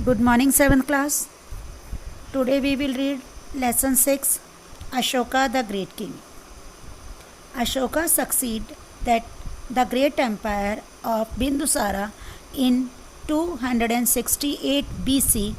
Good morning, 7th class. Today we will read lesson 6, Ashoka the Great King. Ashoka succeeded that the great empire of Bindusara in 268 BC,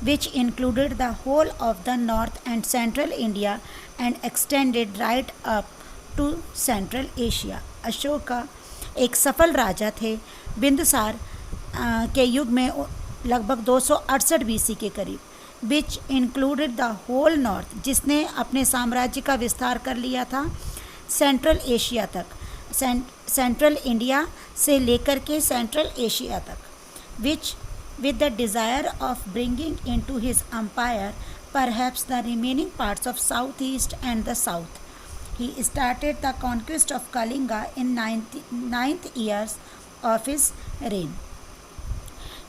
which included the whole of the north and central India and extended right up to Central Asia. Ashoka एक सफल राजा थे बिंदुसार के युग में लगभग 268 BC के करीब, which included the whole north, जिसने अपने साम्राज्य का विस्तार कर लिया था सेंट्रल एशिया तक, सेंट्रल इंडिया से लेकर के सेंट्रल एशिया तक, विच with the desire of bringing into his empire perhaps the remaining parts of southeast and the south. He started the conquest of Kalinga in ninth years of his reign.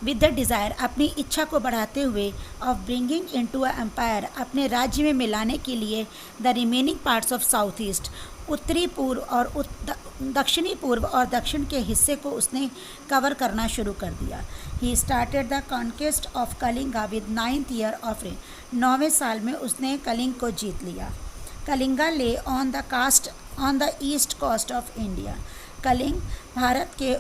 With the desire, अपनी इच्छा को बढ़ाते हुए, of bringing into a empire, अपने राज्य में मिलाने के लिए, the remaining parts of southeast, उत्तरी पूर्व और दक्षिणी पूर्व और दक्षिण के हिस्से को उसने कवर करना शुरू कर दिया. He started the conquest of Kalinga with 9th year of reign. 9वें साल में उसने कलिंग को जीत लिया. Kalinga lay on the east coast of India. Kalinga Bharat के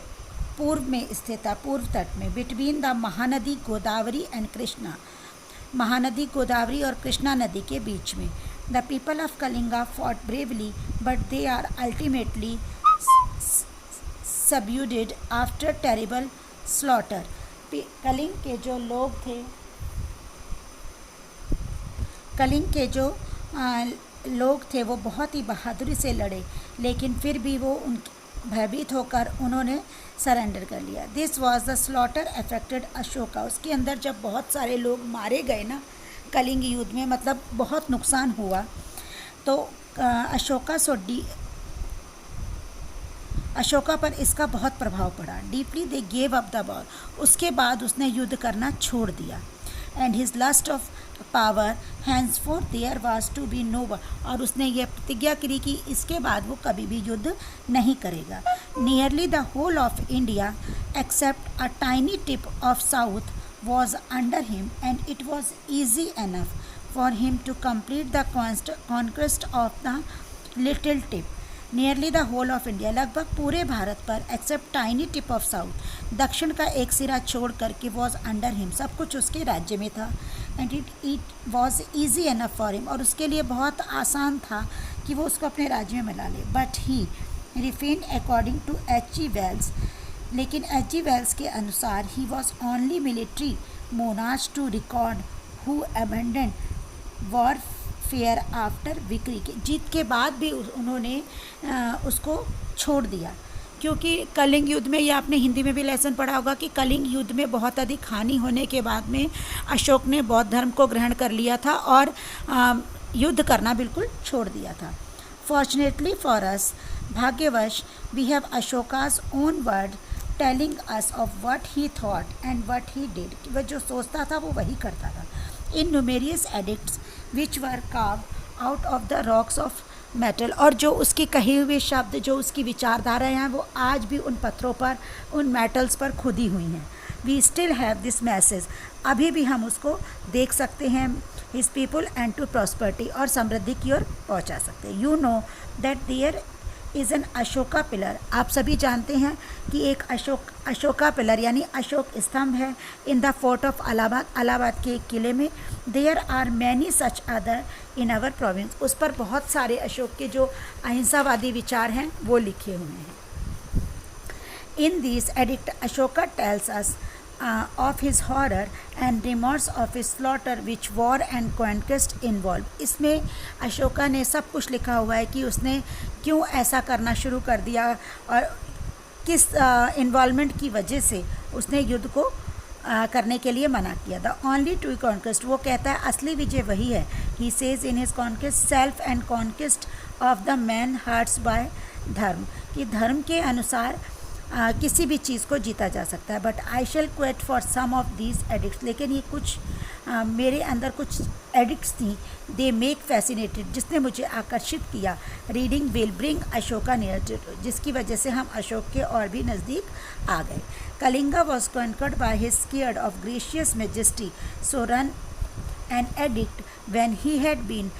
पूर्व में स्थित था, पूर्व तट में, between the Mahanadi Godavari and Krishna, Mahanadi Godavari और कृष्णा नदी के बीच में. The people of Kalinga fought bravely but they are ultimately subdued after terrible slaughter. Kalinga के जो लोग थे, लोग थे वो बहुत ही बहादुरी से लड़े, लेकिन फिर भी वो भयभीत होकर उन्होंने सरेंडर कर लिया. This was the slaughter affected Ashoka. उसके अंदर जब बहुत सारे लोग मारे गए ना कलिंग युद्ध में, मतलब बहुत नुकसान हुआ, तो अशोका पर इसका बहुत प्रभाव पड़ा. Deeply they gave up the war. उसके बाद उसने युद्ध करना छोड़ दिया. And his lust of power henceforth there was to be no war. और उसने ये प्रतिज्ञा करी कि इसके बाद वो कभी भी युद्ध नहीं करेगा. Nearly the whole of India except a tiny tip of south was under him, and it was easy enough for him to complete the conquest of the little tip. Nearly the whole of India, लगभग पूरे भारत पर, except tiny tip of south, दक्षिण का एक सिरा छोड़ करके, was under him, सब कुछ उसके राज्य में था. and it was easy enough for him, और उसके लिए बहुत आसान था कि वो उसको अपने राज्य में मिला ले. but he refrained according to H.G. Wells. लेकिन H.G. वेल्स के अनुसार he was only military monarch to record who abandon warfare after victory. के जीत के बाद भी उन्होंने उसको छोड़ दिया, क्योंकि कलिंग युद्ध में, या आपने हिंदी में भी लेसन पढ़ा होगा कि कलिंग युद्ध में बहुत अधिक हानि होने के बाद में अशोक ने बौद्ध धर्म को ग्रहण कर लिया था और युद्ध करना बिल्कुल छोड़ दिया था. फॉर्चुनेटली फॉर अस, भाग्यवश, we have Ashoka's own word telling us of what he thought and what he did. वह जो सोचता था वो वही करता था. In numerous edicts which were carved out of the rocks of metal. और जो उसके कहे हुए शब्द, जो उसकी विचारधाराएँ हैं, वो आज भी उन पत्थरों पर, उन मेटल्स पर खुदी हुई हैं. We still have this message. अभी भी हम उसको देख सकते हैं. His people and to prosperity, और समृद्धि की ओर पहुँचा सकते हैं. You know that there is an Ashoka pillar. आप सभी जानते हैं कि एक अशोका पिलर यानी अशोक स्तंभ है in the fort of Allahabad के एक किले में. There are many such other in our province. उस पर बहुत सारे अशोक के जो अहिंसावादी विचार हैं वो लिखे हुए हैं. In this addict Ashoka tells us of his horror and remorse of his slaughter which war and conquest involved. इसमें अशोका ने सब कुछ लिखा हुआ है कि उसने क्यों ऐसा करना शुरू कर दिया और किस इन्वॉल्वमेंट की वजह से उसने युद्ध को करने के लिए मना किया. द ओनली ट्रू कॉन्क्वेस्ट, वो कहता है असली विजय वही है. He says in his conquest self and conquest of the man hearts by dharma, कि धर्म के अनुसार किसी भी चीज़ को जीता जा सकता है. But I shall quote for some of these edicts. लेकिन ये कुछ मेरे अंदर कुछ एडिक्ट्स थी, दे मेक फैसिनेटेड, जिसने मुझे आकर्षित किया। Reading will bring Ashoka near, जिसकी वजह से हम अशोक के और भी नज़दीक आ गए। Kalinga was conquered by his scared of gracious majesty, so ran an edict when he had been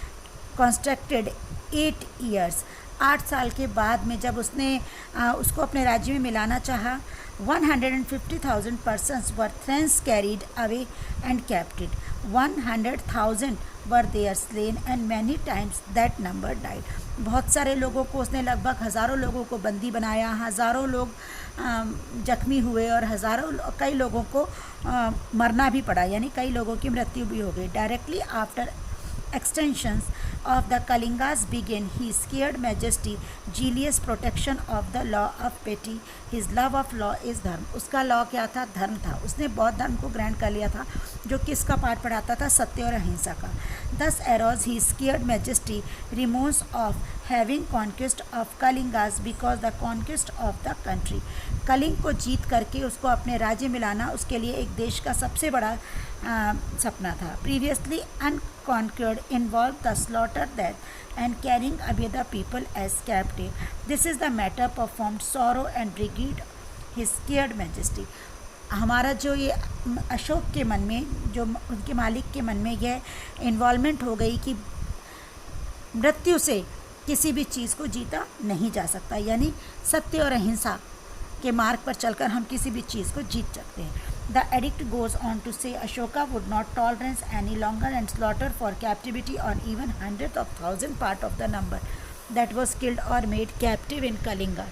constructed 8 years। 8 साल के बाद में जब उसने उसको अपने राज्य में मिलाना चाहा, 150,000 persons were thence carried away and captured। 100,000 were there slain and many times that number died। बहुत सारे लोगों को उसने, लगभग हज़ारों लोगों को बंदी बनाया, हज़ारों लोग जख्मी हुए और कई लोगों को मरना भी पड़ा, यानी कई लोगों की मृत्यु भी हो गई। Directly after extensions of the Kalingas began his scared majesty jealous protection of the law of pity। his love of law is धर्म। उसका लॉ क्या था? धर्म था। उसने बौद्ध धर्म को ग्रहण कर लिया था, जो किसका पाठ पढ़ाता था? सत्य और अहिंसा का। Thus arose his scared majesty remorse of having conquest of Kalingas because the conquest of the country। Kalinga को जीत करके उसको अपने राज्य में लाना उसके लिए एक देश का सबसे बड़ा सपना था। Previously unconquered involved the slaughter, death and carrying away the people as captive। This is the matter performed sorrow and regret his scared majesty। हमारा जो ये अशोक के मन में, जो उनके मालिक के मन में यह इन्वॉल्वमेंट हो गई कि मृत्यु से किसी भी चीज़ को जीता नहीं जा सकता, यानी सत्य और अहिंसा के मार्ग पर चलकर हम किसी भी चीज़ को जीत सकते हैं। The edict goes on to say Ashoka would not tolerate any longer and slaughter for captivity on even hundreds of thousands part of the number that was killed or made captive in Kalinga।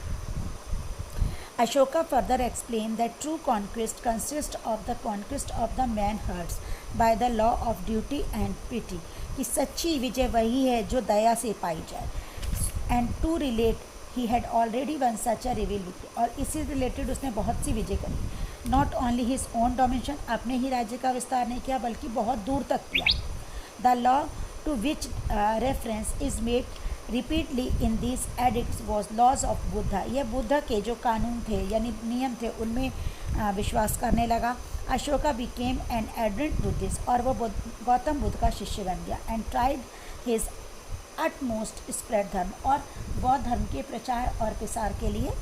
Ashoka further explained that true conquest consists of the conquest of the man hearts by the law of duty and pity, कि सच्ची विजय वही है जो दया से पाई जाए। And to relate he had already won such a rivalry, और इसी related उसने बहुत सी विजय करी। Not only his own domination, अपने ही राज्य का विस्तार नहीं किया बल्कि बहुत दूर तक किया। The law to which reference is made repeatedly in this edicts was laws of Buddha. यह बुद्ध के जो कानून थे यानी नियम थे उनमें विश्वास करने लगा। अशोका बिकेम एन एडरेंट बुद्धिस्ट, और वो गौतम बुद्ध का शिष्य बन गया। And tried his utmost spread धर्म, और बौद्ध धर्म के प्रचार और प्रसार के लिए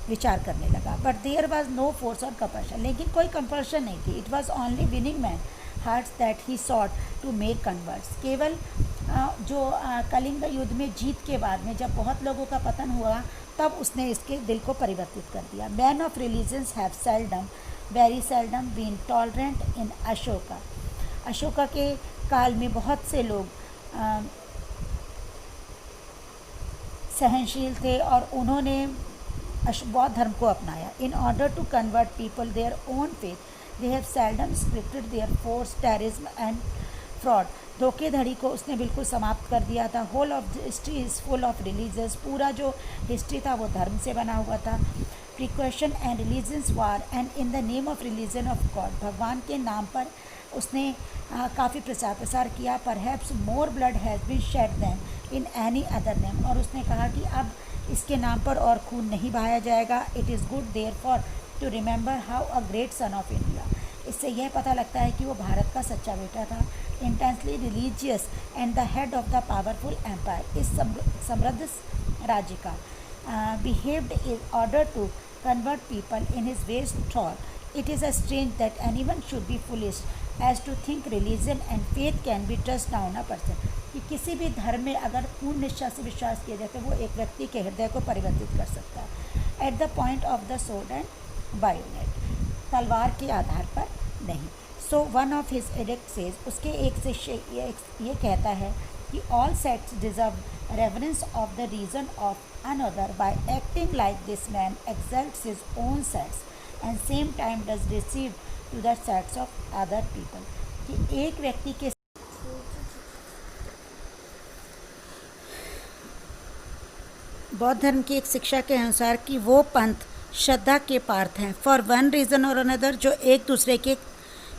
विचार करने लगा। But there was no force और कंपल्शन, लेकिन कोई कंपल्शन नहीं थी। It was only winning man hearts that he sought to make converts. केवल जो कलिंग युद्ध में जीत के बाद में जब बहुत लोगों का पतन हुआ तब उसने इसके दिल को परिवर्तित कर दिया। Man of religions have seldom, very seldom been tolerant in Ashoka. Ashoka के काल में बहुत से लोग सहनशील थे और उन्होंने बौद्ध धर्म को अपनाया। In order to convert people their own faith they have seldom scripted their force terrorism and fraud. धोखेधड़ी को उसने बिल्कुल समाप्त कर दिया था। Whole of history is full of religious, पूरा जो हिस्ट्री था वो धर्म से बना हुआ था। Precaution and religions war and in the name of religion of god, भगवान के नाम पर उसने काफ़ी प्रचार प्रसार किया। Perhaps more blood has been shed than in any other name, और उसने कहा कि अब इसके नाम पर और खून नहीं बहाया जाएगा। It is good there for to remember how a great son of India. इससे यह पता लगता है कि वो भारत का सच्चा बेटा था। Intensely religious and the head of the powerful empire, इस समृद्ध राज्य का behaved in order to convert people in his ways thought. It is a strange that anyone should be foolish as to think religion and faith can be thrust down a person, कि किसी भी धर्म में अगर पूर्ण निष्ठा से विश्वास किया जाए तो वो एक व्यक्ति के हृदय को परिवर्तित कर सकता है। At the point of the sword and bayonet, तलवार के आधार पर नहीं। So one of his edict says, उसके एक शिष्य ये कहता है कि all sects deserve reverence of the reason of another by acting like this man exalts his own sects and same time does receive to the sects of other people, कि एक व्यक्ति के बौद्ध धर्म की एक शिक्षा के अनुसार कि वो पंथ श्रद्धा के पार्थ हैं फॉर वन रीज़न और अनदर, जो एक दूसरे के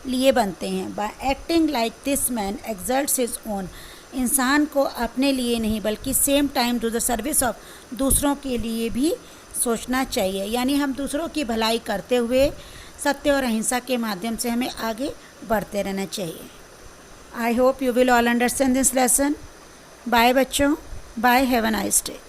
लिए बनते हैं। By acting like this man exalts his own, इंसान को अपने लिए नहीं बल्कि same time to the service of, दूसरों के लिए भी सोचना चाहिए। यानी हम दूसरों की भलाई करते हुए सत्य और अहिंसा के माध्यम से हमें आगे बढ़ते रहना चाहिए। I hope you will all understand this lesson. Bye बच्चों, bye, have a nice day.